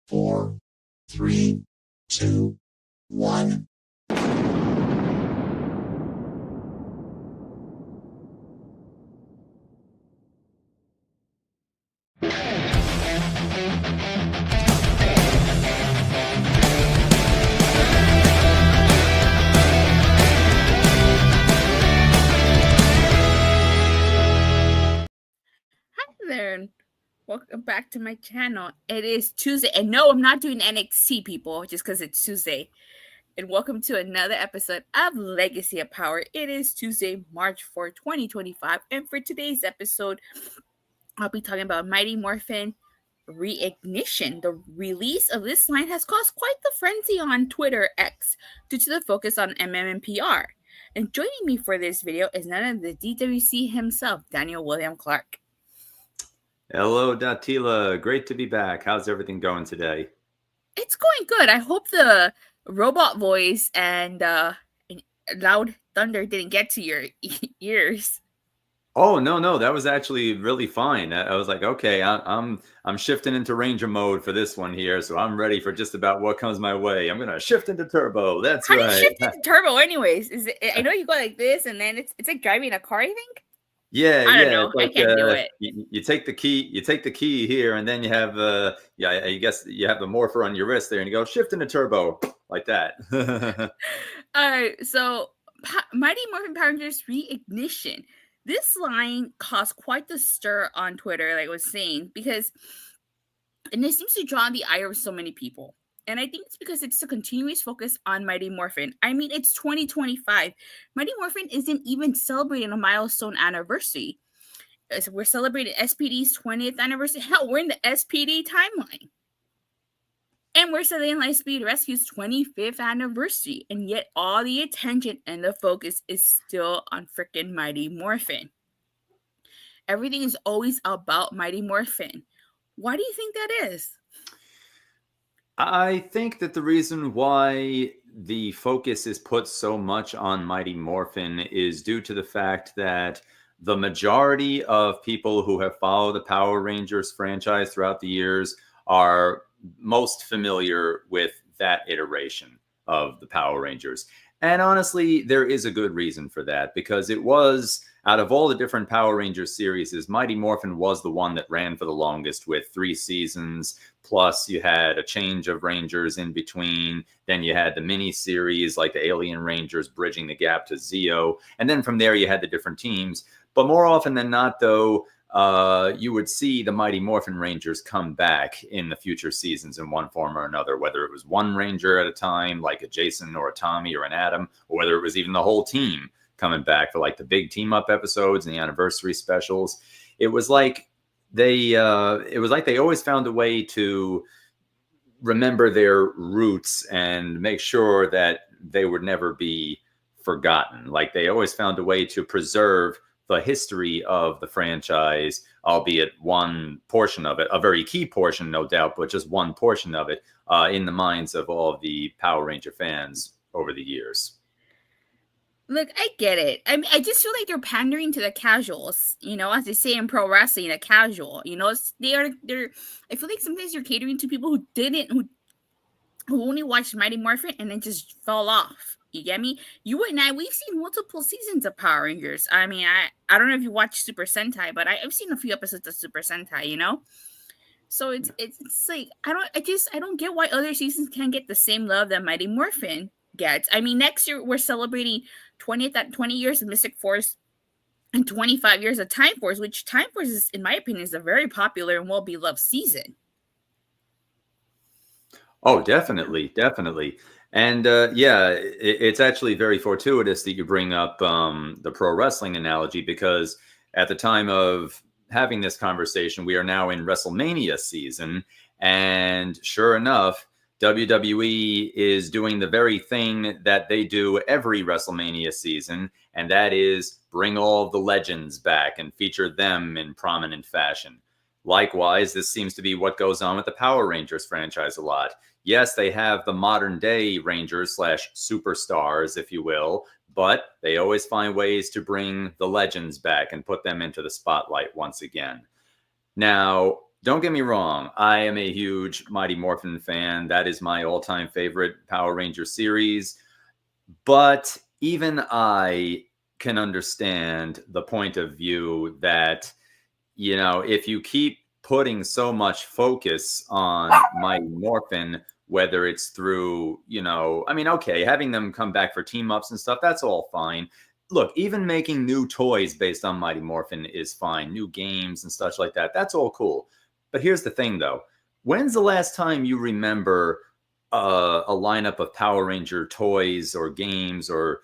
4, 3, 2, 1. There, and welcome back to my channel. It is Tuesday, and no, I'm not doing NXT, people, just because it's Tuesday. And welcome to another episode of Legacy of Power. It is Tuesday, March 4, 2025, and for today's episode, I'll be talking about Mighty Morphin Re-Ignition. The release of this line has caused quite the frenzy on Twitter X due to the focus on MMPR. And joining me for this video is none of the DWC himself, Daniel William Clark. Hello, Datila. Great to be back. How's everything going today? It's going good. I hope the robot voice and loud thunder didn't get to your ears. Oh, no, that was actually really fine. I was like, okay, I'm shifting into Ranger mode for this one here, so I'm ready for just about what comes my way. I'm gonna shift into turbo. That's How right. do you shift into turbo, anyways? Is it? I know you go like this, and then it's like driving a car, I think. Yeah, I don't know. Like, I can't do it. You take the key here, and then you have I guess you have the morpher on your wrist there, and you go shift into turbo like that. All right, so Mighty Morphin Power Rangers Re-Ignition. This line caused quite the stir on Twitter, like I was saying, because it seems to draw the ire of so many people. And I think it's because it's a continuous focus on Mighty Morphin. I mean, it's 2025. Mighty Morphin isn't even celebrating a milestone anniversary. We're celebrating SPD's 20th anniversary. Hell, we're in the SPD timeline. And we're celebrating Lightspeed Rescue's 25th anniversary. And yet all the attention and the focus is still on freaking Mighty Morphin. Everything is always about Mighty Morphin. Why do you think that is? I think that the reason why the focus is put so much on Mighty Morphin is due to the fact that the majority of people who have followed the Power Rangers franchise throughout the years are most familiar with that iteration of the Power Rangers. And honestly, there is a good reason for that, because it was, out of all the different Power Rangers series, Mighty Morphin was the one that ran for the longest with 3 seasons. Plus, you had a change of Rangers in between. Then you had the mini-series like the Alien Rangers bridging the gap to Zeo. And then from there, you had the different teams. But more often than not, though, you would see the Mighty Morphin Rangers come back in the future seasons in one form or another, whether it was one Ranger at a time, like a Jason or a Tommy or an Adam, or whether it was even the whole team coming back for like the big team up episodes and the anniversary specials. It was like they always found a way to remember their roots and make sure that they would never be forgotten. Like they always found a way to preserve the history of the franchise, albeit one portion of it, a very key portion, no doubt, but just one portion of it in the minds of all of the Power Ranger fans over the years. Look, I get it. I mean, I just feel like they're pandering to the casuals, as they say in pro wrestling, a casual, they're, I feel like sometimes you're catering to people who only watched Mighty Morphin and then just fell off. You get me? You and I, we've seen multiple seasons of Power Rangers. I mean, I don't know if you watch Super Sentai, but I've seen a few episodes of Super Sentai, So it's like I don't get why other seasons can't get the same love that Mighty Morphin gets. I mean, next year we're celebrating 20 years of Mystic Force and 25 years of Time Force, which Time Force is, in my opinion, is a very popular and well-beloved season. Oh, definitely. And it's actually very fortuitous that you bring up the pro wrestling analogy, because at the time of having this conversation, we are now in WrestleMania season. And sure enough, WWE is doing the very thing that they do every WrestleMania season, and that is bring all the legends back and feature them in prominent fashion. Likewise, this seems to be what goes on with the Power Rangers franchise a lot. Yes, they have the modern day Rangers / superstars, if you will, but they always find ways to bring the legends back and put them into the spotlight once again. Now, don't get me wrong. I am a huge Mighty Morphin fan. That is my all-time favorite Power Ranger series. But even I can understand the point of view that, if you keep putting so much focus on Mighty Morphin, whether it's through, okay, having them come back for team ups and stuff, that's all fine. Look, even making new toys based on Mighty Morphin is fine. New games and such like that, that's all cool. But here's the thing, though. When's the last time you remember a lineup of Power Ranger toys or games or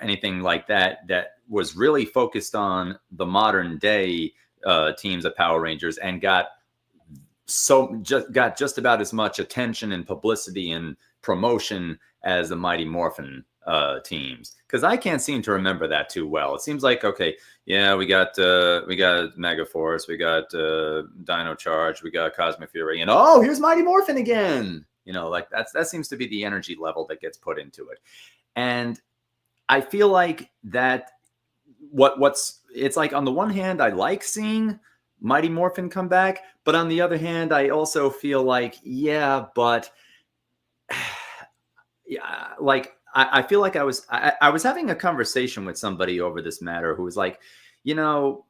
anything like that that was really focused on the modern day teams of Power Rangers and got just about as much attention and publicity and promotion as the Mighty Morphin teams? Because I can't seem to remember that too well. It seems like, okay, yeah, we got Megaforce, we got Dino Charge, we got Cosmic Fury, and oh, here's Mighty Morphin again. Like that seems to be the energy level that gets put into it. And I feel like that it's like, on the one hand, I like seeing Mighty Morphin come back, but on the other hand, I also feel like, but I feel like I was having a conversation with somebody over this matter who was like, the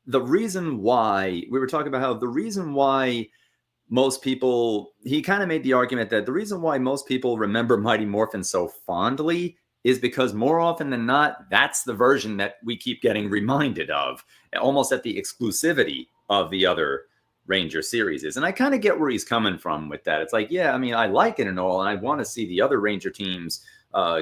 reason why we were talking about how the reason why most people, he kind of made the argument that the reason why most people remember Mighty Morphin so fondly is because more often than not, that's the version that we keep getting reminded of, almost at the exclusivity of the other Ranger series is. And I kind of get where he's coming from with that. It's like, I like it and all, and I want to see the other Ranger teams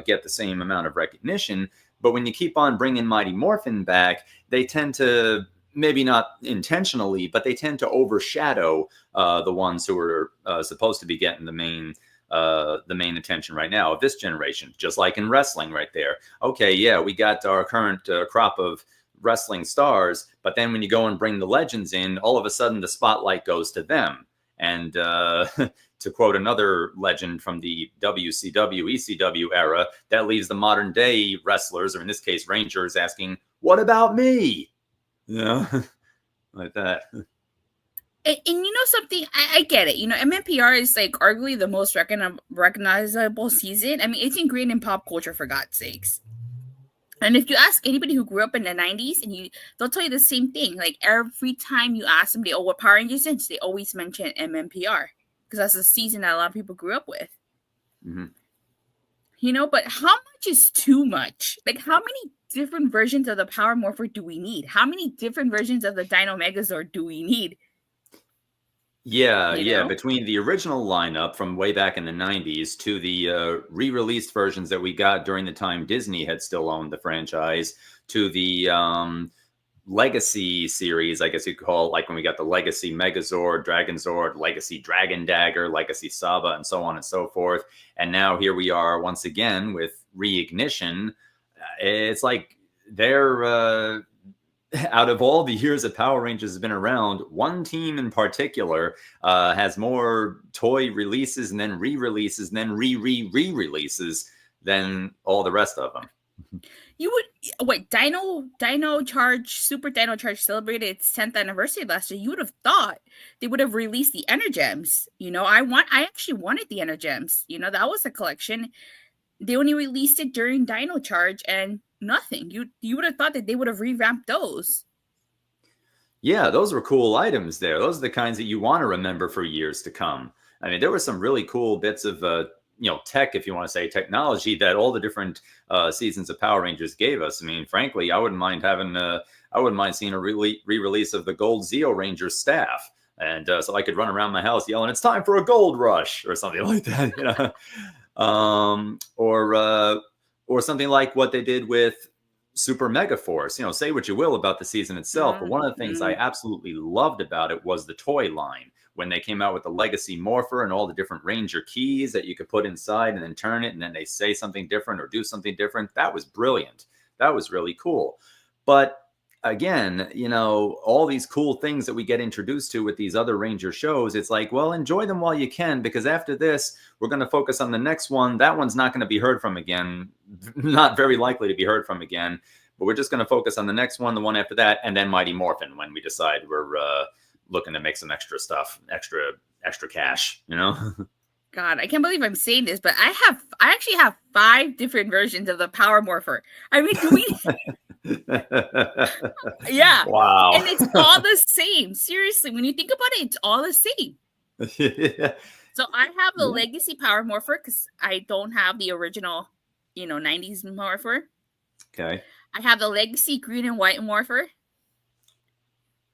get the same amount of recognition. But when you keep on bringing Mighty Morphin back, they tend to, maybe not intentionally, but they tend to overshadow the ones who are supposed to be getting the main attention right now of this generation, just like in wrestling right there. Okay, we got our current crop of wrestling stars, but then when you go and bring the legends in, all of a sudden the spotlight goes to them. And to quote another legend from the WCW, ECW era, that leaves the modern day wrestlers, or in this case Rangers, asking, what about me? Like that. And something, I get it. MMPR is like arguably the most recognizable season. I mean, it's ingrained in pop culture, for God's sakes. And if you ask anybody who grew up in the 90s, they'll tell you the same thing. Like, every time you ask them, what Power Rangers is, they always mention MMPR, because that's the season that a lot of people grew up with. Mm-hmm. But how much is too much? Like, how many different versions of the Power Morpher do we need? How many different versions of the Dino Megazord do we need? Between the original lineup from way back in the 90s to the re-released versions that we got during the time Disney had still owned the franchise, to the Legacy series, I guess you'd call it, like when we got the Legacy Megazord, Dragonzord, Legacy Dragon Dagger, Legacy Saba, and so on and so forth. And now here we are once again with Re-Ignition. It's like they're... out of all the years that Power Rangers has been around, one team in particular has more toy releases and then re-releases and then re-releases than all the rest of them. You would wait, Dino Charge, Super Dino Charge celebrated its 10th anniversary last year. You would have thought they would have released the Energems. I actually wanted the Energems. That was a collection. They only released it during Dino Charge and nothing. You would have thought that they would have revamped those. Yeah, those were cool items there. Those are the kinds that you want to remember for years to come. I mean, there were some really cool bits of tech, if you want to say technology, that all the different seasons of Power Rangers gave us. I mean, frankly, I wouldn't mind seeing a re-release of the Gold Zeo Ranger staff. And so I could run around my house yelling, "It's time for a gold rush," or something like that, or something like what they did with Super Mega Force. Say what you will about the season itself, but one of the things I absolutely loved about it was the toy line. When they came out with the Legacy Morpher and all the different Ranger keys that you could put inside and then turn it, and then they say something different or do something different. That was brilliant. That was really cool. But again, all these cool things that we get introduced to with these other Ranger shows, it's like, well, enjoy them while you can, because after this, we're going to focus on the next one. That one's not going to be heard from again, not very likely to be heard from again, but we're just going to focus on the next one, the one after that, and then Mighty Morphin when we decide we're looking to make some extra stuff, extra cash, you know? God, I can't believe I'm saying this, but I actually have 5 different versions of the Power Morpher. I mean, do we? Yeah. Wow. And it's all the same. Seriously, when you think about it, it's all the same. Yeah. So I have the Yeah. Legacy Power Morpher because I don't have the original, 90s Morpher. Okay. I have the Legacy Green and White Morpher.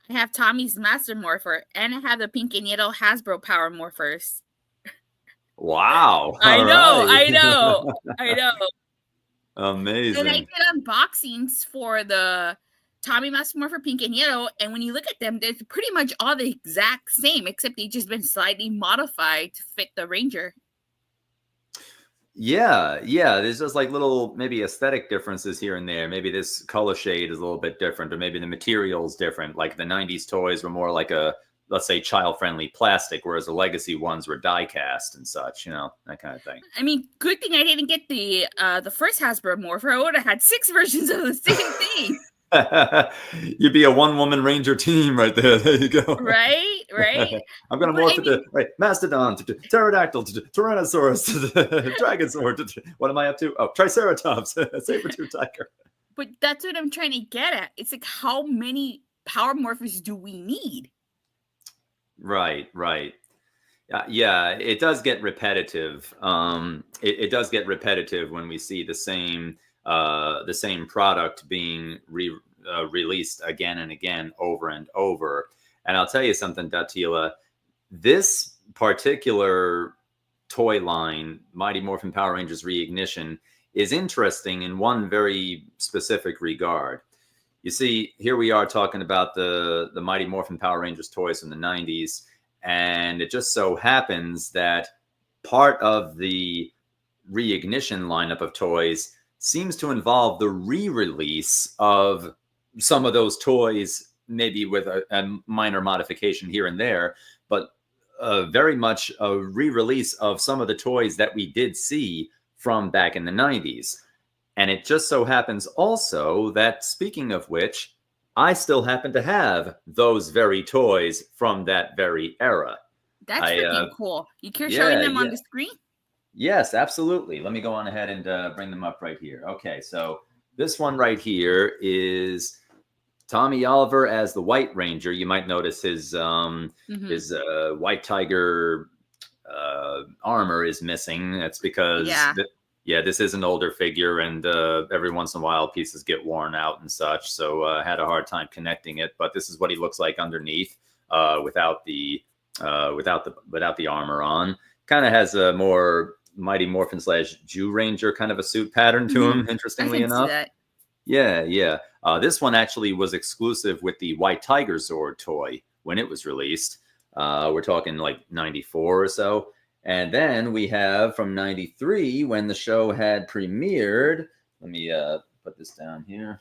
I have Tommy's Master Morpher, and I have the pink and yellow Hasbro Power Morphers. Wow. I All know, right. I know. Amazing. And I did unboxings for the Tommy Master Morpher pink and yellow, and when you look at them, they're pretty much all the exact same, except they've just been slightly modified to fit the Ranger. Yeah. There's just like little maybe aesthetic differences here and there. Maybe this color shade is a little bit different, or maybe the material's different. Like the 90s toys were more like a, let's say, child-friendly plastic, whereas the legacy ones were die-cast and such, that kind of thing. I mean, good thing I didn't get the first Hasbro Morpher. I would have had 6 versions of the same thing. You'd be a one-woman Ranger team right there. There you go. Right? I'm going to morph into Mastodon, Pterodactyl, Tyrannosaurus, Dragonzord. What am I up to? Oh, Triceratops, Saber-tooth tiger. But that's what I'm trying to get at. It's like, how many Power Morphers do we need? Right. Yeah, it does get repetitive. It does get repetitive when we see the same product being released again and again, over and over. And I'll tell you something, Datila, this particular toy line, Mighty Morphin Power Rangers Re-Ignition, is interesting in one very specific regard. You see, here we are talking about the Mighty Morphin Power Rangers toys from the 90s, and it just so happens that part of the Re-Ignition lineup of toys seems to involve the re-release of some of those toys, maybe with a minor modification here and there, but very much a re-release of some of the toys that we did see from back in the 90s. And it just so happens also that, speaking of which, I still happen to have those very toys from that very era. That's freaking cool. You care showing them on the screen? Yes, absolutely. Let me go on ahead and bring them up right here. Okay, so this one right here is Tommy Oliver as the White Ranger. You might notice his White Tiger armor is missing. That's because this is an older figure, and every once in a while pieces get worn out and such. So I had a hard time connecting it, but this is what he looks like underneath, without the armor on. Kind of has a more Mighty Morphin / Jew Ranger kind of a suit pattern to him, interestingly enough. Yeah. This one actually was exclusive with the White Tiger Zord toy when it was released. We're talking like 94 or so. And then we have from 93, when the show had premiered. Let me put this down here.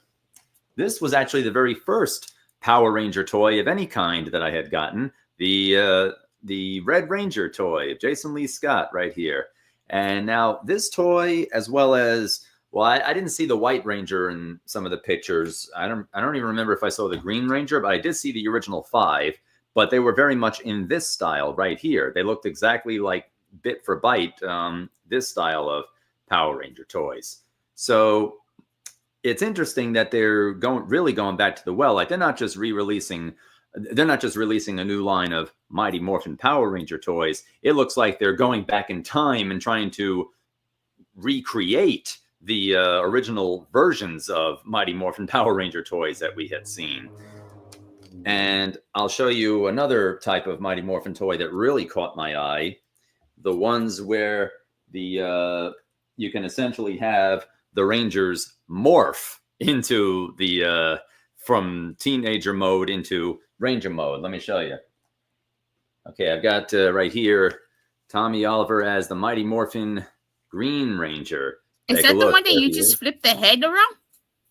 This was actually the very first Power Ranger toy of any kind that I had gotten. The Red Ranger toy of Jason Lee Scott right here. And now this toy, as well as, well, I didn't see the White Ranger in some of the pictures. I don't even remember if I saw the Green Ranger, but I did see the original 5. But they were very much in this style right here. They looked exactly like, bit for bite, this style of Power Ranger toys. So it's interesting that they're really going back to the well. Like, they're not just releasing a new line of Mighty Morphin Power Ranger toys. It looks like they're going back in time and trying to recreate the original versions of Mighty Morphin Power Ranger toys that we had seen. And I'll show you another type of Mighty Morphin toy that really caught my eye. The ones where you can essentially have the Rangers morph into from teenager mode into Ranger mode. Let me show you. Okay, I've got right here Tommy Oliver as the Mighty Morphin Green Ranger. Is that the one that you just flip the head around?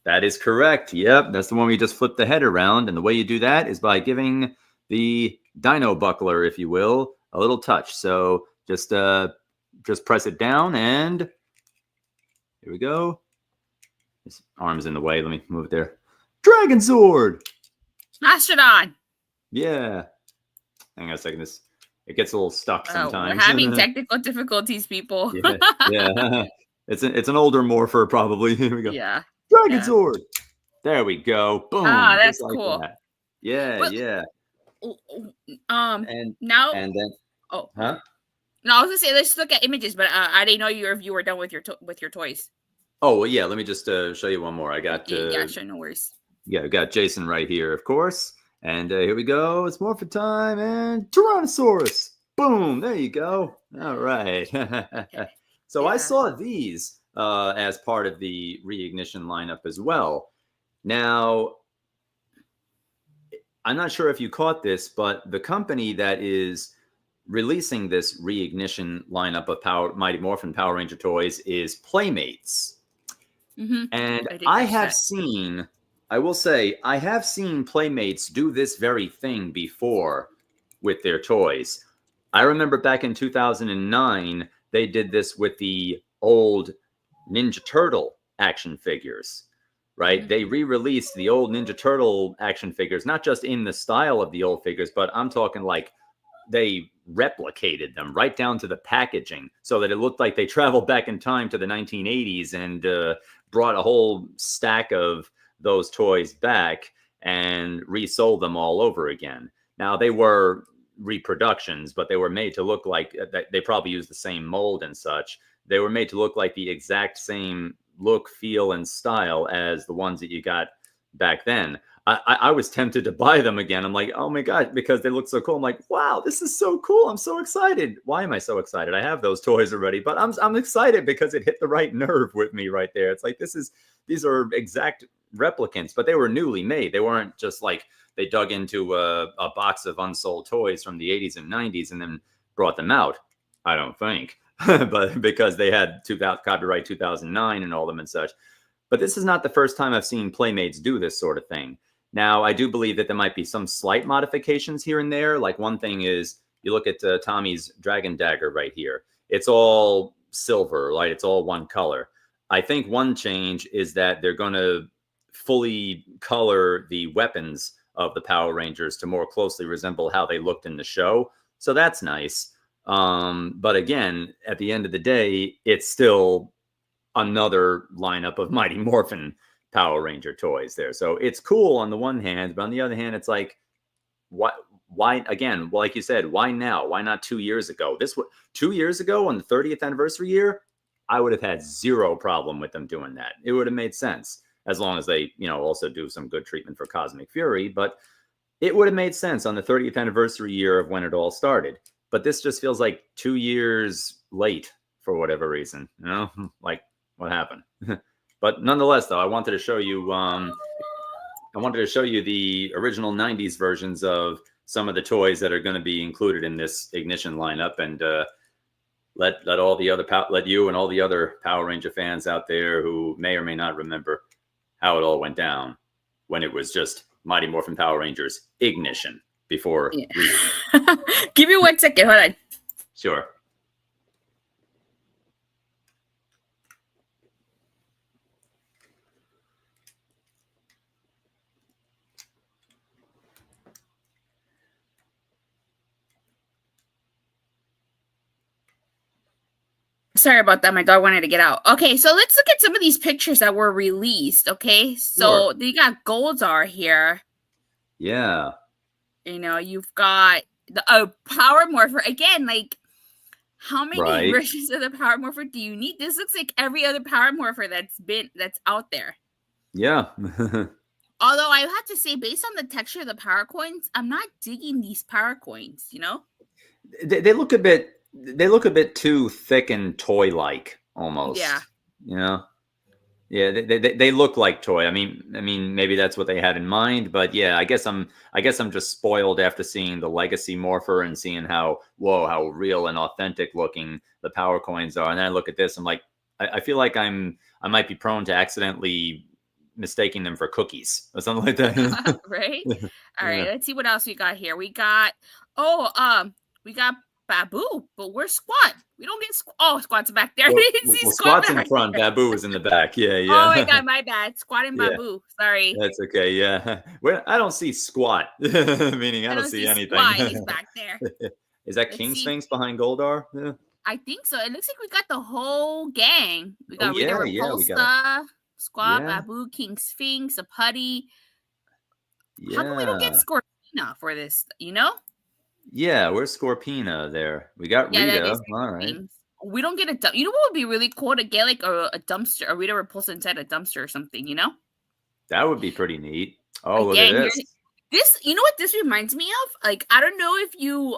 That is correct. Yep, that's the one we just flip the head around. And the way you do that is by giving the dino buckler, if you will, a little touch. So just press it down, and here we go. His arm's in the way. Let me move it there. Dragonzord! Mastodon! Yeah. Hang on a second. It gets a little stuck We're sometimes. having technical difficulties, people. Yeah. It's an older Morpher probably. Here we go. Yeah. Dragon Yeah. Sword. There we go. Boom. Ah, that's just like cool. that. Yeah, But- yeah. And now. And then, Oh. huh? No, I was gonna say let's look at images, but I didn't know you were done with your toys. Oh, well, yeah. Let me just show you one more. I got Yeah, sure, no worries. Yeah, we got Jason right here, of course. And here we go. It's Morphin time and Tyrannosaurus. Boom. There you go. All right. So I saw these as part of the Re-Ignition lineup as well. Now, I'm not sure if you caught this, but the company that is releasing this Re-Ignition lineup of Mighty Morphin Power Ranger toys is Playmates. Mm-hmm. And I will say, I have seen Playmates do this very thing before with their toys. I remember back in 2009, they did this with the old Ninja Turtle action figures, right? Mm-hmm. They re-released the old Ninja Turtle action figures, not just in the style of the old figures, but I'm talking like they replicated them right down to the packaging so that it looked like they traveled back in time to the 1980s and brought a whole stack of those toys back and resold them all over again. Now, they were reproductions, but they were made to look like they probably used the same mold and such. They were made to look like the exact same look, feel, and style as the ones that you got back then. I was tempted to buy them again. I'm like, oh my God, because they look so cool. I'm like, wow, this is so cool. I'm so excited. Why am I so excited? I have those toys already, but I'm excited because it hit the right nerve with me right there. It's like, these are exact replicants, but they were newly made. They weren't just like they dug into a box of unsold toys from the 80s and 90s and then brought them out. I don't think, but because they had copyright 2009 and all them and such. But this is not the first time I've seen Playmates do this sort of thing. Now, I do believe that there might be some slight modifications here and there. Like one thing is, you look at Tommy's Dragon Dagger right here. It's all silver, right? It's all one color. I think one change is that they're going to fully color the weapons of the Power Rangers to more closely resemble how they looked in the show. So that's nice. But again, at the end of the day, it's still another lineup of Mighty Morphin Power Ranger toys there. So it's cool on the one hand, but on the other hand, it's like, why again, like you said, why now? Why not 2 years ago? 2 years ago on the 30th anniversary year, I would have had zero problem with them doing that. It would have made sense as long as they, also do some good treatment for Cosmic Fury, but it would have made sense on the 30th anniversary year of when it all started. But this just feels like 2 years late for whatever reason, like what happened? But nonetheless, though, I wanted to show you the original 90s versions of some of the toys that are going to be included in this Ignition lineup, and let you and all the other Power Ranger fans out there who may or may not remember how it all went down when it was just Mighty Morphin Power Rangers Ignition before. Yeah. Give me 1 second. Hold on. Sure. Sorry about that. My dog wanted to get out. Okay, so let's look at some of these pictures that were released. Okay, so they got Goldar here. Yeah. You've got the Power Morpher again. Like, how many versions of the Power Morpher do you need? This looks like every other Power Morpher that's out there. Yeah. Although I have to say, based on the texture of the Power Coins, I'm not digging these Power Coins. They look a bit. They look a bit too thick and toy-like, almost. Yeah. Yeah. They look like toy. I mean, maybe that's what they had in mind, but yeah, I guess I'm just spoiled after seeing the Legacy Morpher and seeing how real and authentic looking the Power Coins are. And then I look at this, I'm like, I feel like I might be prone to accidentally mistaking them for cookies or something like that. Right. All right. Let's see what else we got here. We got Babu, but where's Squat? We don't get Squat's back there. Well, I didn't see well, Squat Squat's in back front. there. Babu is in the back. Yeah, Oh my yeah. god, my bad. Squat and Yeah. Babu. Sorry. That's okay. Yeah. Well, I don't see Squat, meaning I don't see anything. Squat. He's back there. Is that Let's King see. Sphinx behind Goldar? Yeah. I think so. It looks like we got the whole gang. We got Rita yeah, we got Repulsa, Squat, Yeah. Babu, King Sphinx, a Putty. Yeah. How come we don't get Scorpina for this? You know? Yeah, where's Scorpina there? We got Yeah, that Rita. is All right. things. We don't get a dump. You know what would be really cool to get like a dumpster, a Rita Repulsa inside a dumpster or something, you know? That would be pretty neat. Oh, Again, look at this. This, you know what this reminds me of? Like, I don't know if you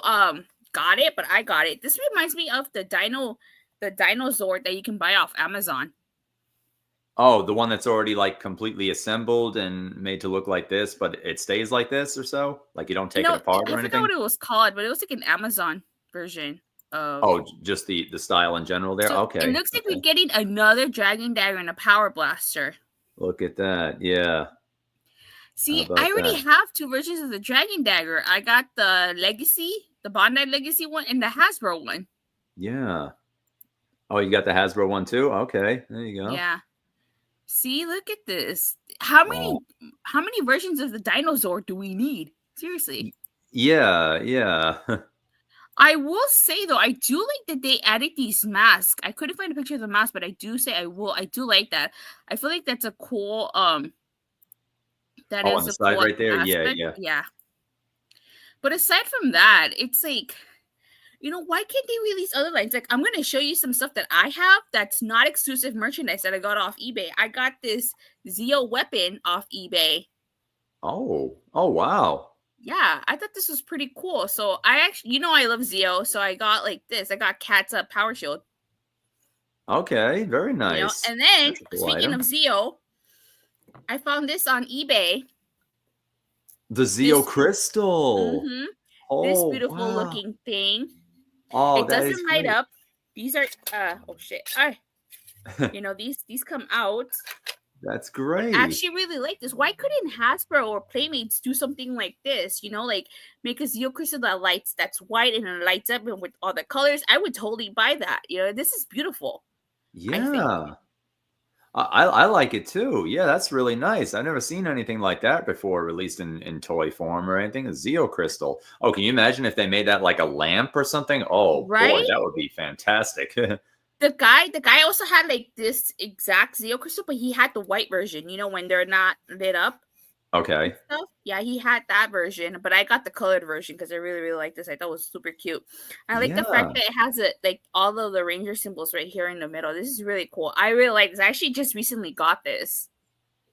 got it, but I got it. This reminds me of the Dinozord that you can buy off Amazon. Oh, the one that's already like completely assembled and made to look like this, but it stays like this or so? Like you don't take it apart or I anything? forgot what it was called, but it was like an Amazon version of. Oh, just the style in general there? So Okay. it looks like we're getting another Dragon Dagger and a Power Blaster. Look at that. Yeah. See, I already have two versions of the Dragon Dagger. I got the Legacy, the Bandai Legacy one, and the Hasbro one. Yeah. Oh, you got the Hasbro one too? Okay. There you go. Yeah. See, look at this. How many versions of the Dinozord do we need? Seriously. Yeah. I will say though, I do like that they added these masks. I couldn't find a picture of the mask, but I do say I do like that. I feel like that's a cool that is on the a side cool right there. aspect. Yeah. But aside from that, it's like, you know, why can't they release other lines? Like, I'm gonna show you some stuff that I have that's not exclusive merchandise that I got off eBay. I got this Zeo weapon off eBay. Oh wow. Yeah, I thought this was pretty cool. So I actually, you know, I love Zeo, so I got like this. I got Cat's Power Shield. Okay, very nice. You know? And then Cool speaking item. of Zeo, I found this on eBay. The Zeo Crystal. Mm-hmm, Oh, this beautiful wow. looking thing. Oh, it that doesn't is light great. up. These are oh shit. You know, these come out. That's great. I actually really like this. Why couldn't Hasbro or Playmates do something like this? You know, like make a Zeo Crystal that's white and it lights up and with all the colors. I would totally buy that. You know, this is beautiful. Yeah. I like it too. Yeah, that's really nice. I've never seen anything like that before released in toy form or anything. A Zeo Crystal. Oh, can you imagine if they made that like a lamp or something? Oh, right? Boy, that would be fantastic. The guy also had like this exact Zeo Crystal, but he had the white version, you know, when they're not lit up. Okay. Stuff. Yeah, he had that version, but I got the colored version because I really, really like this. I thought it was super cute. I like the fact that it has like all of the Ranger symbols right here in the middle. This is really cool. I really like this. I actually just recently got this.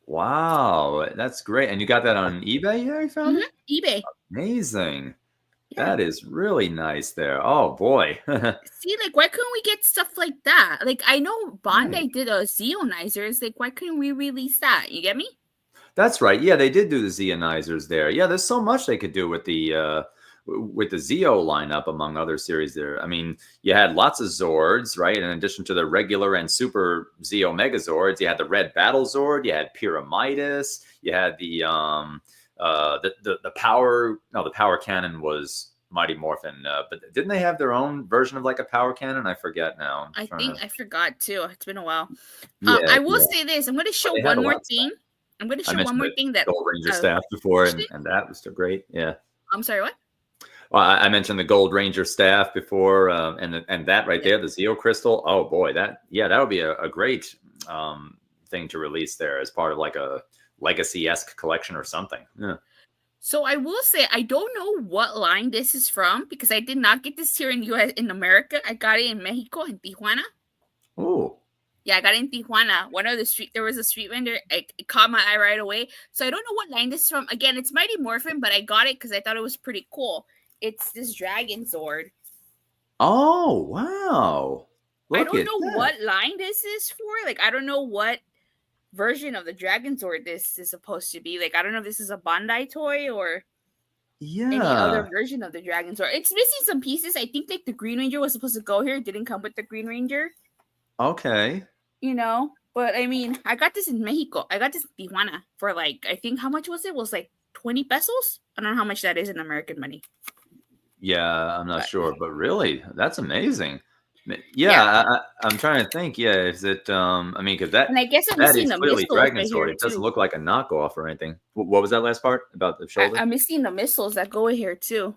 Wow, that's great. And you got that on eBay? Yeah, you found it? eBay. Amazing. Yeah. That is really nice there. Oh boy. See, like, why couldn't we get stuff like that? Like, I know Bandai did a Zeonizers. Like, why couldn't we release that? You get me? That's right. Yeah, they did do the Zeonizers there. Yeah, there's so much they could do with the Zeo lineup, among other series there. I mean, you had lots of Zords, right? In addition to the regular and super Zeo Megazords, you had the Red Battle Zord, you had Pyramidas, you had the power. No, the power cannon was Mighty Morphin, but didn't they have their own version of like a power cannon? I forget now. I forgot too. It's been a while. Yeah, I will say this. I'm going to show one more thing. I'm going to show one more thing that Gold Ranger staff before, and that was so great. Yeah. I'm sorry, what? Well, I mentioned the Gold Ranger staff before, and that right there, the Zeo Crystal. Oh boy, that would be a great thing to release there as part of like a legacy-esque collection or something. Yeah. So I will say I don't know what line this is from because I did not get this here in America. I got it in Mexico, in Tijuana. Oh. Yeah, I got it in Tijuana. There was a street vendor. It caught my eye right away. So I don't know what line this is from. Again, it's Mighty Morphin, but I got it because I thought it was pretty cool. It's this Dragon Zord. Oh, wow. I don't know what line this is for. Like, I don't know what version of the Dragon Zord this is supposed to be. Like, I don't know if this is a Bandai toy or any other version of the Dragon Zord. It's missing some pieces. I think like the Green Ranger was supposed to go here. It didn't come with the Green Ranger. Okay. You know, but I mean, I got this in Mexico. I got this in Tijuana for like, I think how much was it? It was like 20 pesos. I don't know how much that is in American money. Yeah, I'm not But sure, but really, that's amazing. Yeah, yeah, I'm trying to think. Yeah, is it? I mean, because that and I guess I'm that missing is the clearly missiles Dragon right Sword. here It doesn't too. look like a knockoff or anything. What was that last part about the shoulder? I'm missing the missiles that go in here too.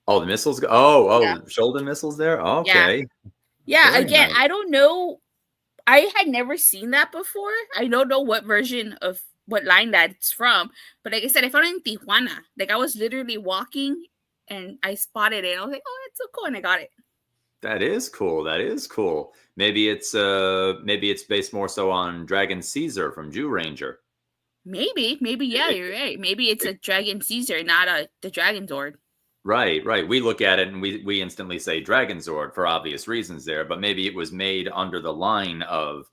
Oh, the missiles. Oh, Yeah, shoulder missiles there. yeah, Okay, yeah. very Again, nice. I don't know. I had never seen that before. I don't know what version of what line that's from, but like I said, I found it in Tijuana. Like I was literally walking and I spotted it. I was like, "Oh, that's so cool!" And I got it. That is cool. That is cool. Maybe it's based more so on Dragon Caesar from Jew Ranger. Maybe, yeah, It, you're right. Maybe it's it, a Dragon Caesar, not the Dragon Zord. Right, right. We look at it and we instantly say Dragon Zord for obvious reasons there, but maybe it was made under the line of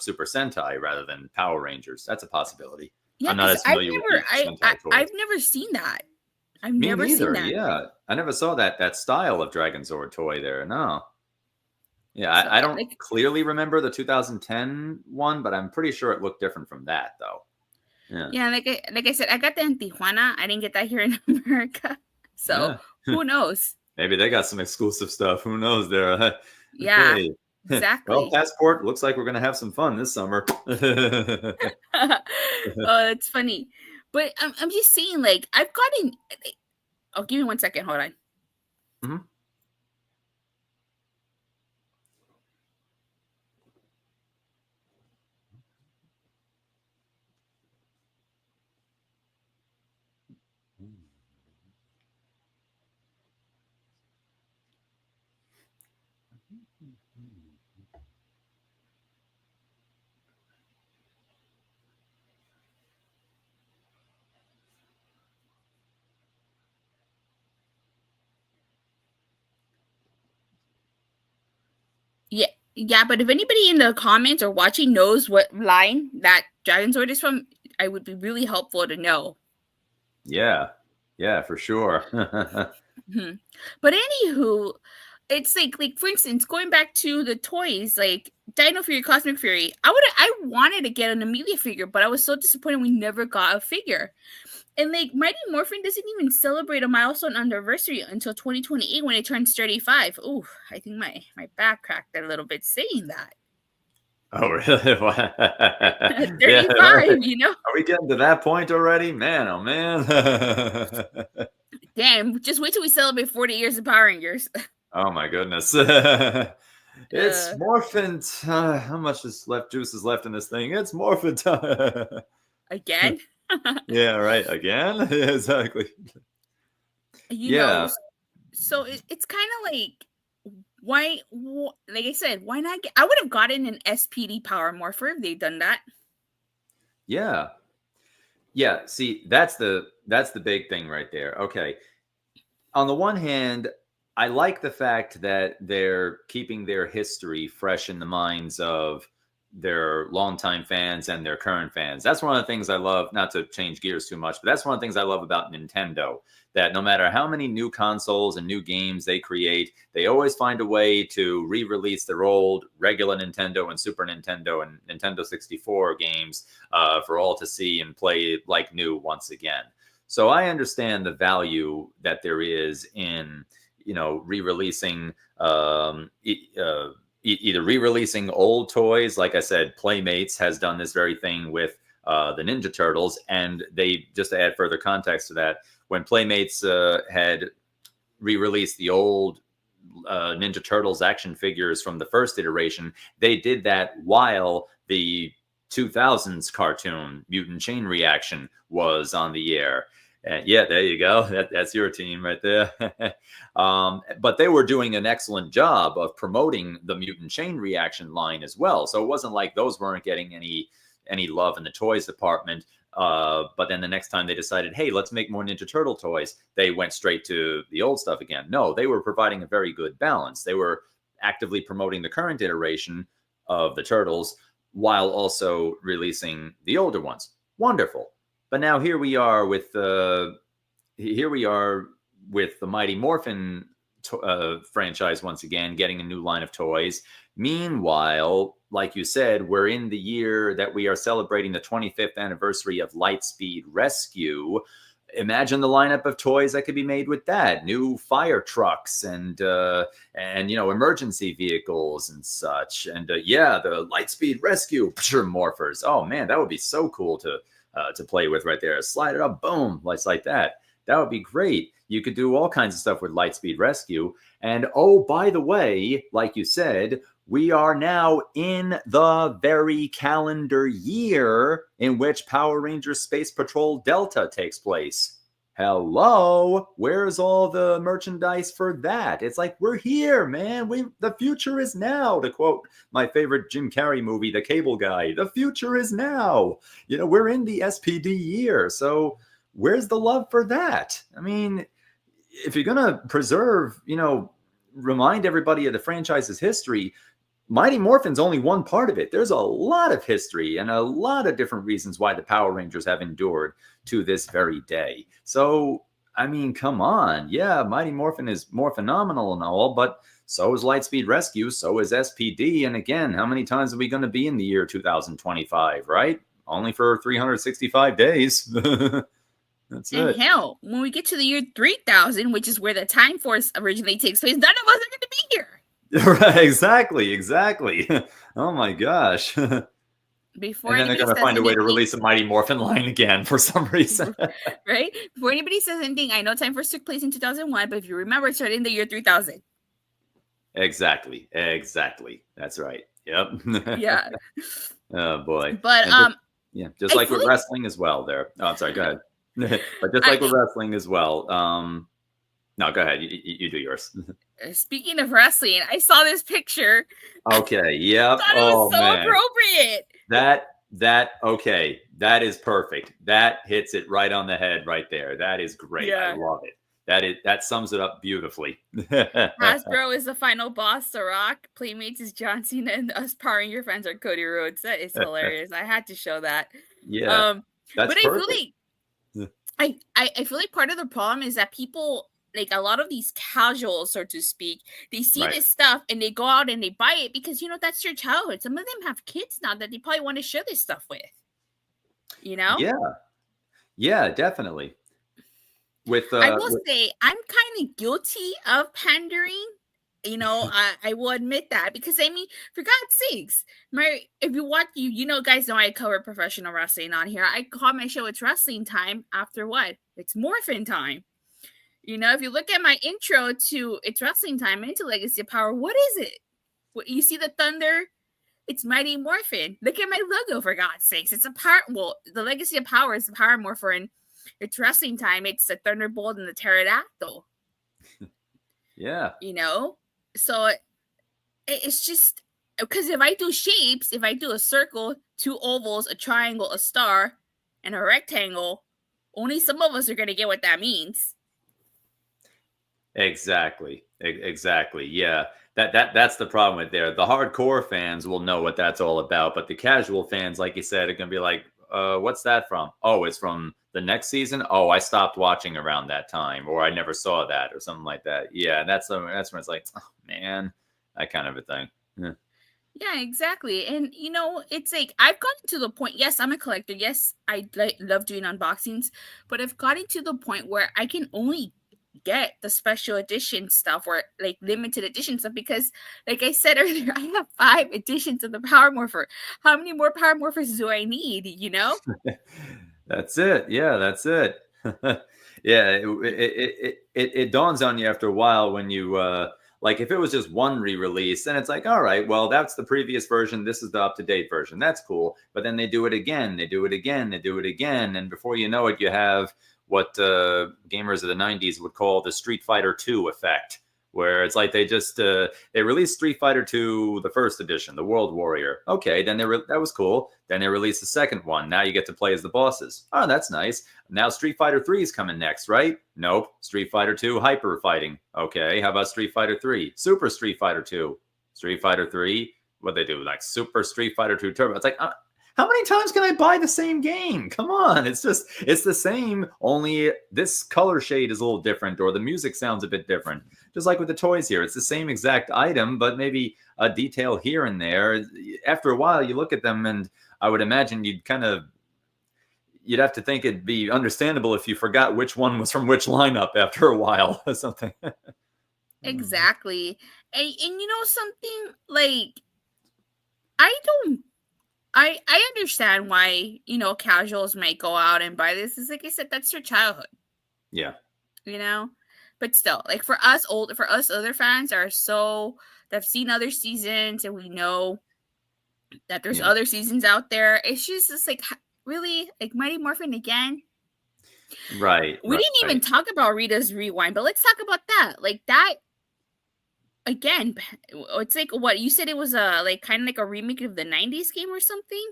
Super Sentai rather than Power Rangers. That's a possibility. Yeah, I'm not because as I've familiar with never, the Sentai toys. I've never seen that. I've Me never seen neither. that. Yeah, I never saw that style of Dragon Zord toy there. No. Yeah, So I don't like, clearly remember the 2010 one, but I'm pretty sure it looked different from that though. Yeah. yeah, like I said, I got that in Tijuana. I didn't get that here in America. So Yeah. who knows? Maybe they got some exclusive stuff. Who knows there? Yeah, Okay. Well, exactly. Passport looks like we're going to have some fun this summer. Oh, it's funny. But I'm just saying, like, I've gotten. Oh, give me 1 second. Hold on. Mhm. Yeah, yeah. But if anybody in the comments or watching knows what line that Dragon Sword is from, I would be really helpful to know. Yeah. Yeah, for sure. Mhm. But anywho, it's like for instance, going back to the toys, like Dino Fury, Cosmic Fury. I wanted to get an Amelia figure, but I was so disappointed we never got a figure. And like Mighty Morphin doesn't even celebrate a milestone anniversary until 2028 when it turns 35. Ooh, I think my back cracked a little bit saying that. Oh, really? 35, Yeah. you know? Are we getting to that point already? Man, oh man. Damn, just wait till we celebrate 40 years of Power Rangers. Oh my goodness. It's Uh, morphin time. How much juice is left in this thing? It's morphin time. again? Yeah, right. Again? Yeah, exactly. You know, Yeah. so it's kind of like like I said, why not I would have gotten an SPD Power Morpher if they'd done that. Yeah. Yeah. See, that's the big thing right there. Okay. On the one hand, I like the fact that they're keeping their history fresh in the minds of their longtime fans and their current fans. That's one of the things I love, not to change gears too much, but that's one of the things I love about Nintendo, that no matter how many new consoles and new games they create, they always find a way to re-release their old regular Nintendo and Super Nintendo and Nintendo 64 games for all to see and play like new once again. So I understand the value that there is in, re-releasing either re-releasing old toys. Like I said, Playmates has done this very thing with the Ninja Turtles, and they, just to add further context to that, when Playmates had re-released the old Ninja Turtles action figures from the first iteration, they did that while the 2000s cartoon Mutant Chain Reaction was on the air. Yeah, there you go. That's your team right there. But they were doing an excellent job of promoting the Mutant Chain Reaction line as well. So it wasn't like those weren't getting any love in the toys department. But then the next time they decided, hey, let's make more Ninja Turtle toys, they went straight to the old stuff again. No, they were providing a very good balance. They were actively promoting the current iteration of the Turtles while also releasing the older ones. Wonderful. But now here we are with the Mighty Morphin franchise once again, getting a new line of toys. Meanwhile, like you said, we're in the year that we are celebrating the 25th anniversary of Lightspeed Rescue. imagine the lineup of toys that could be made with that. New fire trucks and emergency vehicles and such. And the Lightspeed Rescue morphers. Oh man, that would be so cool to play with right there. Slide it up, boom, like that. That would be great. You could do all kinds of stuff with Lightspeed Rescue. And oh, by the way, like you said, we are now in the very calendar year in which Power Rangers Space Patrol Delta takes place. Hello, where's all the merchandise for that? It's like, we're here, man. The future is now, to quote my favorite Jim Carrey movie, The Cable Guy. The future is now. We're in the SPD year. So where's the love for that? I mean, if you're going to preserve, remind everybody of the franchise's history, Mighty Morphin's only one part of it. There's a lot of history and a lot of different reasons why the Power Rangers have endured to this very day. So, I mean, come on. Yeah, Mighty Morphin is more phenomenal and all, but so is Lightspeed Rescue, so is SPD. And again, how many times are we going to be in the year 2025, right? Only for 365 days. That's it. And hell, when we get to the year 3000, which is where the Time Force originally takes place, none of us are going to be here. Right, exactly. Oh my gosh. Before and then they're going to find a way to release a Mighty Morphin line again for some reason. Right? Before anybody says anything, I know Time Force took place in 2001, but if you remember, it started in the year 3000. Exactly. That's right. Yep. Yeah. Oh boy. But just like with wrestling as well there. Oh, I'm sorry, go ahead. But just like with wrestling as well. No, go ahead. You do yours. Speaking of wrestling, I saw this picture. Okay. Yep. I thought it was so appropriate. Okay. That is perfect. That hits it right on the head right there. That is great. Yeah. I love it. That sums it up beautifully. Hasbro is the final boss. The Rock. Playmates is John Cena, and us Power Ranger fans are Cody Rhodes. That is hilarious. I had to show that. Yeah. But perfect. I feel like part of the problem is that people, like a lot of these casuals, so to speak, they see this stuff and they go out and they buy it because, that's their childhood. Some of them have kids now that they probably want to share this stuff with, Yeah, definitely. I will say I'm kind of guilty of pandering. I will admit that because, I mean, for God's sakes, if you watch, guys know I cover professional wrestling on here. I call my show It's Wrestling Time after what? It's Morphin Time. If you look at my intro to It's Wrestling Time into Legacy of Power, what is it? You see the thunder? It's Mighty Morphin. Look at my logo, for God's sakes. It's the Legacy of Power is the Power Morpher, and It's Wrestling Time. It's the Thunderbolt and the Pterodactyl. Yeah. So it's just because if I do shapes, if I do a circle, two ovals, a triangle, a star, and a rectangle, only some of us are going to get what that means. Exactly. Yeah. That's the problem with there. The hardcore fans will know what that's all about, but the casual fans, like you said, are going to be like, what's that from? Oh, it's from the next season. Oh, I stopped watching around that time, or I never saw that, or something like that. Yeah. That's when it's like, oh man, that kind of a thing. Yeah, exactly. And, it's like I've gotten to the point. Yes, I'm a collector. Yes, I love doing unboxings, but I've gotten to the point where I can only get the special edition stuff or like limited edition stuff because, like I said earlier, I have 5 editions of the Power Morpher. How many more Power Morphers do I need? That's it. Yeah, that's it. Yeah, it dawns on you after a while when you like if it was just one re-release, then it's like, all right, well, that's the previous version. This is the up-to-date version. That's cool. But then they do it again. They do it again. And before you know it, you have what gamers of the 90s would call the Street Fighter II effect, where it's like they just they released Street Fighter II, the first edition, the World Warrior. Okay, then that was cool. Then they released the second one. Now you get to play as the bosses. Oh, that's nice. Now Street Fighter 3 is coming next, right? Nope. Street Fighter 2 Hyper Fighting. Okay, how about Street Fighter 3? Super Street Fighter 2. Street Fighter 3, what they do, like Super Street Fighter 2 Turbo. It's like, how many times can I buy the same game? Come on, it's the same, only this color shade is a little different, or the music sounds a bit different. Just like with the toys here, it's the same exact item, but maybe a detail here and there. After a while, you look at them, and I would imagine you'd kind of, you'd have to think it'd be understandable if you forgot which one was from which lineup after a while or something. Exactly. And something like I understand why, casuals might go out and buy this. Is like I said, that's your childhood. Yeah. But still, like for us other fans that have seen other seasons and we know that there's other seasons out there. It's just like, really, like Mighty Morphin again. Right. We didn't even talk about Rita's Rewind, but let's talk about that. Like that again. It's like what you said. It was like kind of like a remake of the '90s game or something.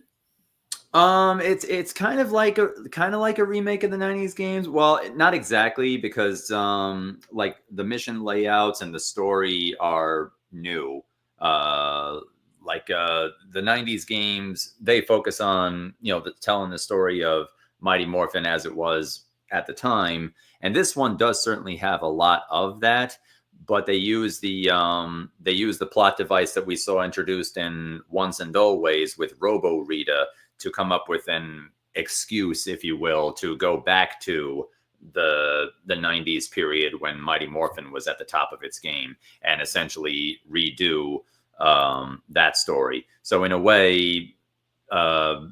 It's kind of like a remake of the 90s games. Well, not exactly, because like the mission layouts and the story are new. Like the 90s games, they focus on, telling the story of Mighty Morphin as it was at the time. And this one does certainly have a lot of that, but they use the plot device that we saw introduced in Once and Always with Robo Rita to come up with an excuse, if you will, to go back to the 90s period when Mighty Morphin was at the top of its game and essentially redo that story. So in a way, to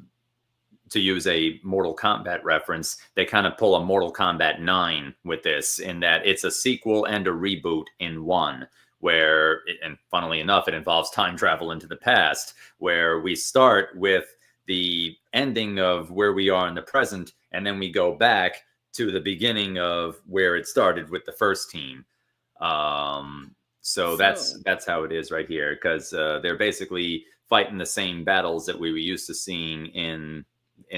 use a Mortal Kombat reference, they kind of pull a Mortal Kombat 9 with this, in that it's a sequel and a reboot in one, where, and funnily enough, it involves time travel into the past, where we start with the ending of where we are in the present, and then we go back to the beginning of where it started with the first team. So that's how it is right here, because they're basically fighting the same battles that we were used to seeing in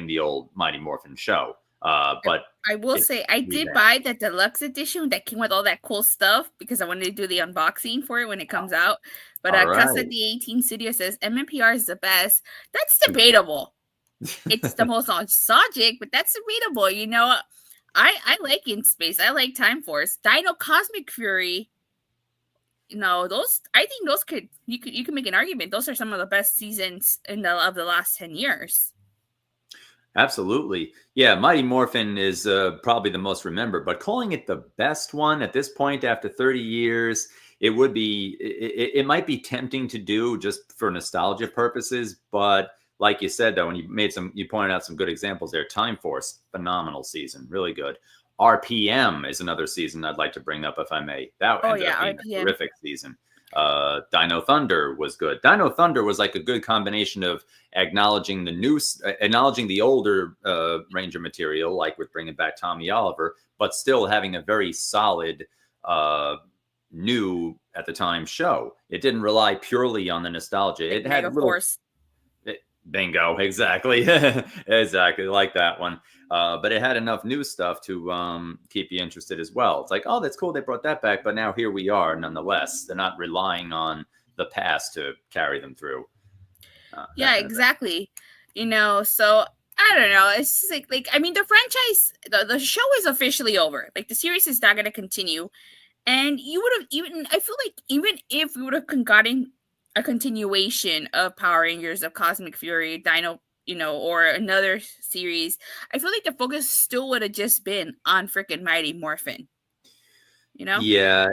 the old Mighty Morphin show. But I will say I did buy the deluxe edition that came with all that cool stuff because I wanted to do the unboxing for it when it comes out. But Casa de 18 Studio says MMPR is the best. That's debatable. It's the most nostalgic, but that's debatable. I like In Space. I like Time Force. Dino Cosmic Fury. Those, I think those you can make an argument. Those are some of the best seasons of the last 10 years. Absolutely. Yeah, Mighty Morphin is probably the most remembered, but calling it the best one at this point after 30 years, it might be tempting to do just for nostalgia purposes. But like you said, though, and you pointed out some good examples there. Time Force, phenomenal season, really good. RPM is another season I'd like to bring up, if I may. That ended up being a terrific season. Dino Thunder was good. Dino Thunder was like a good combination of acknowledging the older Ranger material, like with bringing back Tommy Oliver, but still having a very solid new at the time show. It didn't rely purely on the nostalgia. It had bingo, exactly. Exactly like that one. But it had enough new stuff to keep you interested as well. It's like, oh, that's cool, they brought that back, but now here we are nonetheless. They're not relying on the past to carry them through. Yeah, exactly. So I don't know. It's just like I mean, the franchise, the show is officially over. Like the series is not going to continue. And you would have I feel like even if we would have gotten a continuation of Power Rangers of Cosmic Fury, Dino, or another series, I feel like the focus still would have just been on freaking Mighty Morphin. Yeah,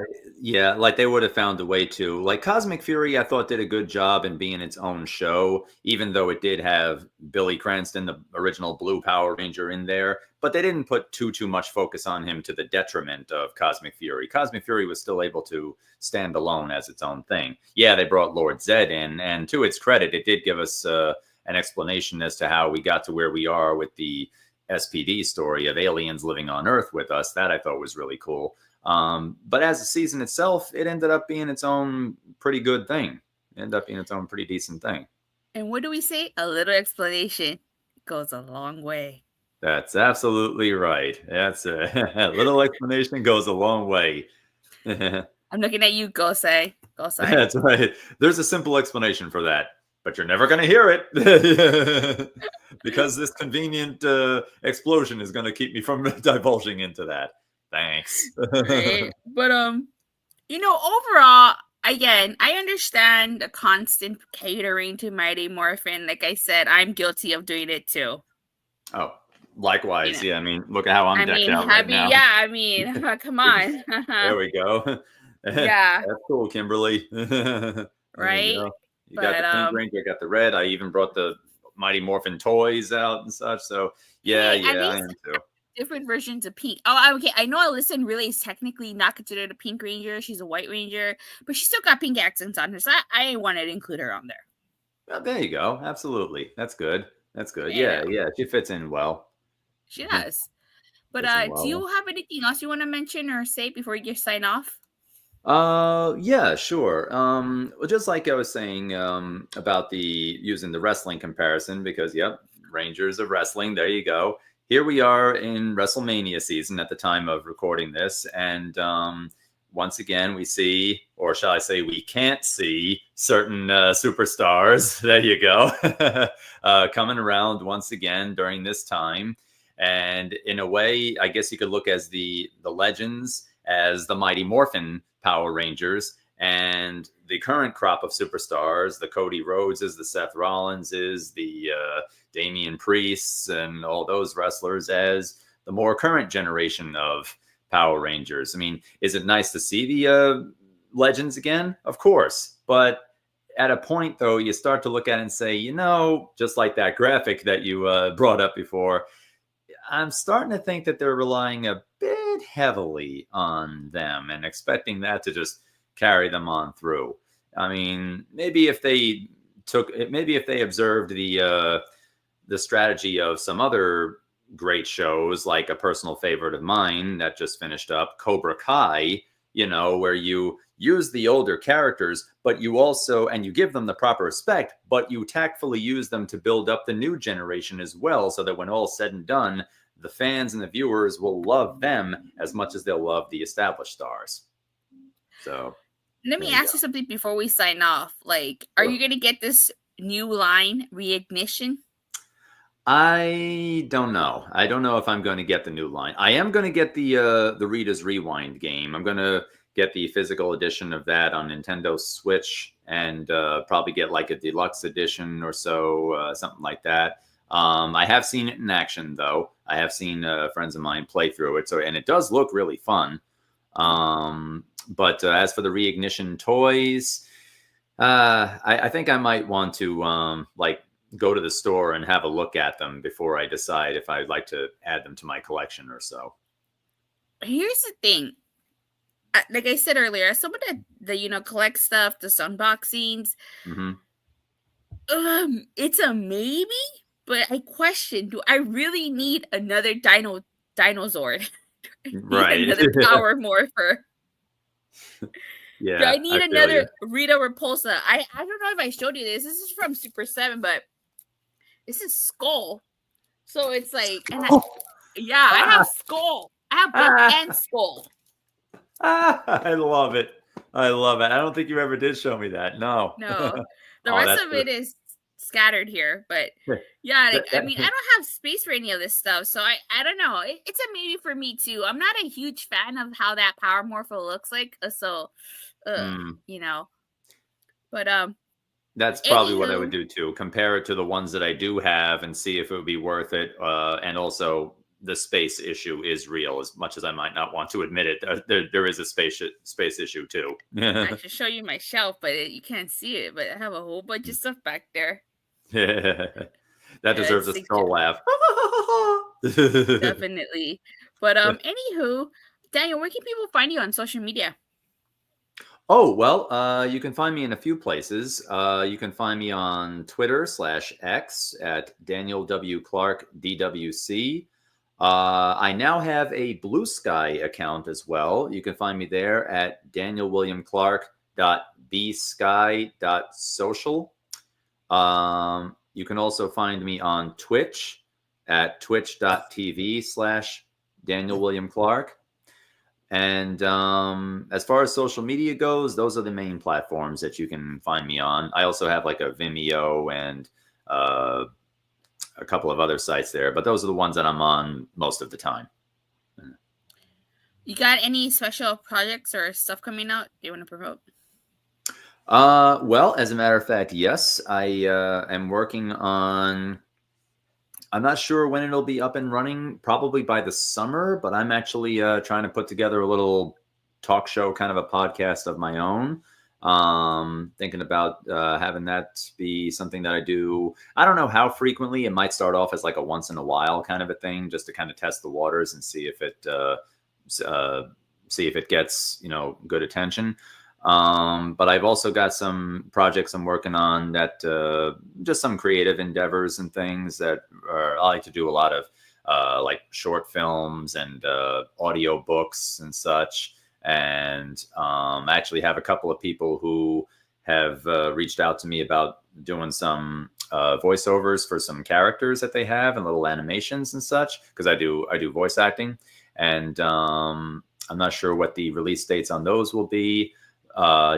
like they would have found a way to. Like Cosmic Fury, I thought did a good job in being its own show, even though it did have Billy Cranston, the original Blue Power Ranger, in there. But they didn't put too much focus on him to the detriment of Cosmic Fury. Cosmic Fury was still able to stand alone as its own thing. Yeah, they brought Lord Zed in, and to its credit, it did give us an explanation as to how we got to where we are with the SPD story of aliens living on Earth with us. That I thought was really cool. But as a season itself, it ended up being its own pretty good thing. It ended up being its own pretty decent thing. And what do we say? A little explanation goes a long way. That's absolutely right. That's a little explanation goes a long way. I'm looking at you, Gosei. That's right. There's a simple explanation for that, but you're never going to hear it because this convenient explosion is going to keep me from divulging into that. Thanks. Right. But overall, again, I understand the constant catering to Mighty Morphin. Like I said, I'm guilty of doing it too. Oh, Likewise, You know, yeah. I mean, look at how I'm I decked mean, out right now. yeah, I mean, come on. There we go. Yeah, That's cool, Kimberly. There you right? go. You got But the pink ranger, I got the red. I even brought the Mighty Morphin toys out and such. So yeah, hey, at yeah, I least am too. different versions of pink. Oh, okay. I know Alyssa really is technically not considered a pink ranger. She's a white ranger, but she still got pink accents on her. So I wanted to include her on there. Well, there you go. Absolutely. That's good. That's good. You Yeah, know, yeah. She fits in well. she Mhm. does. But Fits in do well. you have anything else you want to mention or say before you just sign off? Yeah, sure. Well, just like I was saying, about the using the wrestling comparison, because yep, Rangers of wrestling. There you go. Here we are in WrestleMania season at the time of recording this, and once again we see, or shall I say, we can't see certain superstars. There you go, coming around once again during this time, and in a way, I guess you could look as the legends as the Mighty Morphin Power Rangers, and the current crop of superstars, the Cody Rhodeses, the Seth Rollinses, the Damian Priests, and all those wrestlers as the more current generation of Power Rangers. I mean, is it nice to see the legends again? Of course, but at a point though, you start to look at it and say, just like that graphic that you brought up before, I'm starting to think that they're relying a bit heavily on them and expecting that to just carry them on through. I mean, maybe if they observed the strategy of some other great shows, like a personal favorite of mine that just finished up, Cobra Kai, where you use the older characters, but you also, and you give them the proper respect, but you tactfully use them to build up the new generation as well, so that when all said and done, the fans and the viewers will love them as much as they'll love the established stars. So Let me ask you something before we sign off. Like, are you going to get this new line, Re-Ignition? I don't know. I don't know if I'm going to get the new line. I am going to get the Rita's Rewind game. I'm going to get the physical edition of that on Nintendo Switch, and probably get like a deluxe edition or so, something like that. I have seen it in action, though. I have seen friends of mine play through it, and it does look really fun. But as for the Re-Ignition toys, I think I might want to go to the store and have a look at them before I decide if I'd like to add them to my collection or so. Here's the thing. Like I said earlier, as someone that collects stuff, does unboxings, it's a maybe, but I question: do I really need another dinosaur? Right. Another Power Morpher? Yeah. Do I need another Rita Repulsa? I don't know if I showed you this. This is from Super 7, but this is Skull. So it's like, I have Skull. I have Book and Skull. I love it. I love it. I don't think you ever did show me that. No. No. The rest of it is scattered here. But yeah, I mean, I don't have space for any of this stuff. So I don't know. It's a maybe for me too. I'm not a huge fan of how that Power Morpho looks like. So, but that's probably what I would do too. Compare it to the ones that I do have and see if it would be worth it. And also, the space issue is real, as much as I might not want to admit it. There is a space issue too. I should show you my shelf, but you can't see it. But I have a whole bunch of stuff back there. That deserves a skull laugh. Definitely. But anywho, Daniel, where can people find you on social media? Oh, well, you can find me in a few places. You can find me on Twitter/X at Daniel W. Clark DWC. I now have a Blue Sky account as well. You can find me there at danielwilliamclark.bsky.social. You can also find me on Twitch at twitch.tv/DanielWilliamClark. And as far as social media goes, those are the main platforms that you can find me on. I also have like a Vimeo and a couple of other sites there, but those are the ones that I'm on most of the time. You got any special projects or stuff coming out you want to promote? Well, as a matter of fact, yes, I am working on I'm not sure when it'll be up and running, probably by the summer, but I'm actually trying to put together a little talk show, kind of a podcast of my own. Thinking about having that be something that I do. I don't know how frequently. It might start off as like a once in a while kind of a thing, just to kind of test the waters and see if it gets, you know, good attention. But I've also got some projects I'm working on that just some creative endeavors and things that I like to do a lot of like short films and audio books and such. And I actually have a couple of people who have reached out to me about doing some voiceovers for some characters that they have and little animations and such, because I do voice acting. And I'm not sure what the release dates on those will be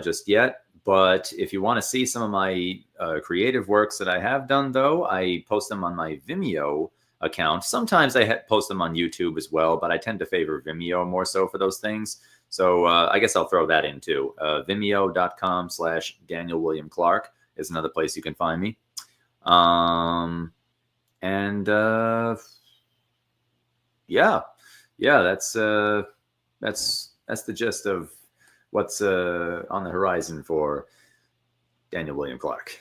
just yet. But if you want to see some of my creative works that I have done, though, I post them on my Vimeo account. Sometimes I post them on YouTube as well, but I tend to favor Vimeo more so for those things. So I guess I'll throw that in too. Vimeo.com/Daniel William Clark is another place you can find me. Yeah, that's the gist of what's on the horizon for Daniel William Clark.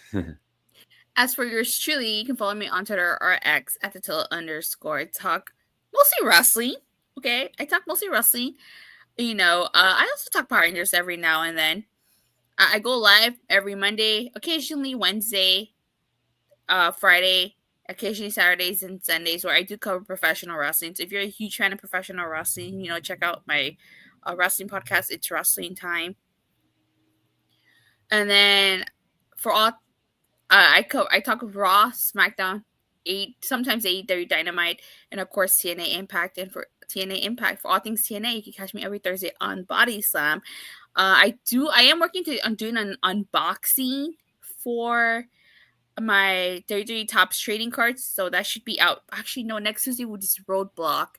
As for yours truly, you can follow me on Twitter or X at @the_talk. Mostly wrestling. Okay, I talk mostly wrestling. You know, I also talk Power Rangers every now and then. I go live every Monday, occasionally Wednesday, Friday, occasionally Saturdays and Sundays, where I do cover professional wrestling. So if you're a huge fan of professional wrestling, you know, check out my wrestling podcast. It's Wrestling Time. And then for all, I talk Raw, SmackDown, sometimes AEW Dynamite, and of course TNA Impact. And for TNA Impact, for all things TNA, you can catch me every Thursday on Body Slam. I am working on doing an unboxing for my 33 Topps trading cards, so that should be out. Actually, no, next Tuesday will just Roadblock.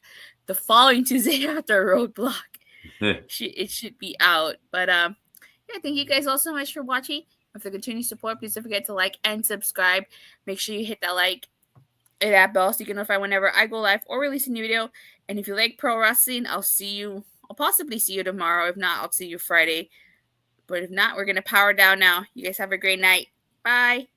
The following Tuesday after Roadblock, it should be out. But yeah, thank you guys all so much for watching. And for continued support, please don't forget to like and subscribe. Make sure you hit that like and that bell so you can notify whenever I go live or release a new video. And if you like pro wrestling, I'll possibly see you tomorrow. If not, I'll see you Friday. But if not, we're gonna power down now. You guys have a great night. Bye.